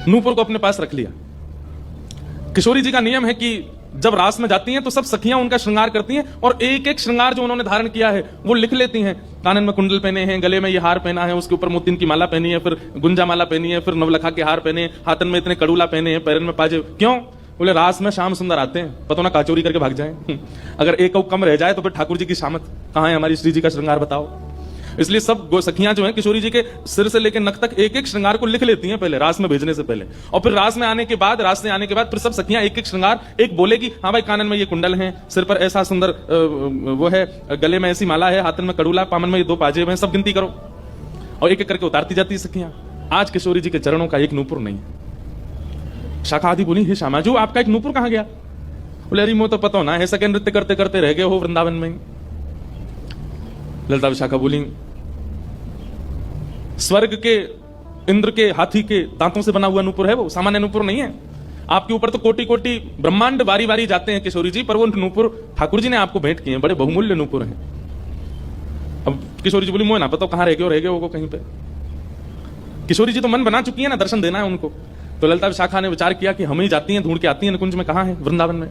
नूपुर को अपने पास रख लिया। किशोरी जी का नियम है कि जब रास में जाती हैं तो सब सखियां उनका श्रृंगार करती हैं और एक एक श्रृंगार जो उन्होंने धारण किया है वो लिख लेती हैं। कानन में कुंडल पहने हैं, गले में ये हार पहना है, उसके ऊपर मोतिन की माला पहनी है, फिर गुंजा माला पहनी है, फिर नवलखा के हार पहने, हाथन में इतने कड़ूला पहने हैं, पैरन में पाजे। क्यों? बोले रास में श्याम सुंदर आते हैं, पता ना काचोरी करके भाग जाए। अगर एक कम रह जाए तो फिर ठाकुर जी की शामत कहां है, हमारी श्री जी का श्रृंगार बताओ। इसलिए सब सखियां जो हैं किशोरी जी के सिर से लेकर नख तक एक एक श्रृंगार को लिख लेती हैं पहले, रास में भेजने से पहले। और फिर रास में आने के बाद, रास से आने के बाद फिर सब सखियां एक एक श्रृंगार, एक बोलेगी हाँ भाई कानन में ये कुंडल है, सिर पर ऐसा सुंदर वो है, गले में ऐसी माला है, हाथन में कड़ूला, पामन में ये 2 पाजेब हैं, सब गिनती करो और एक एक करके उतारती जाती है सखियां। आज किशोरी जी के चरणों का एक नूपुर नहीं है। शाखा आदि बोली हे श्यामाजू आपका एक नूपुर कहां गया? बोले अरे मुझे तो पता ना है, सके नृत्य करते करते रह गए हो वृंदावन में। ललिता विशाखा बोली स्वर्ग के इंद्र के हाथी के दांतों से बना हुआ नूपुर है, वो सामान्य नूपुर नहीं है। आपके ऊपर तो कोटि कोटि ब्रह्मांड बारी बारी जाते हैं किशोरी जी, पर वो नूपुर ठाकुर जी ने आपको भेंट किए हैं, बड़े बहुमूल्य नूपुर हैं। अब किशोरी जी बोली मोह ना पता कहां रह गए हो कहीं पे। किशोरी जी तो मन बना चुकी है ना, दर्शन देना है उनको। तो ललिता विशाखा ने विचार किया कि हम ही जाती हैं, ढूंढ के आती हैं निकुंज में, कहां है, वृंदावन में।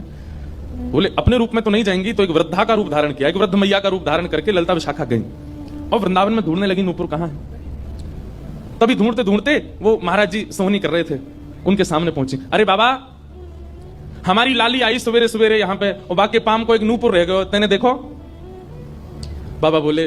बोले अपने रूप में तो नहीं जाएंगी, तो एक वृद्धा का रूप धारण किया, एक वृद्ध मैया का रूप धारण करके ललिता विशाखा गई और वृंदावन में ढूंढने लगी नूपुर कहां है। तभी ढूंढते ढूंढते वो महाराज जी सोहनी कर रहे थे, उनके सामने पहुंची। अरे बाबा हमारी लाली आई सवेरे सवेरे यहाँ पे और बाकी पाम को एक नूपुर रह गया, तेने देखो? बाबा बोले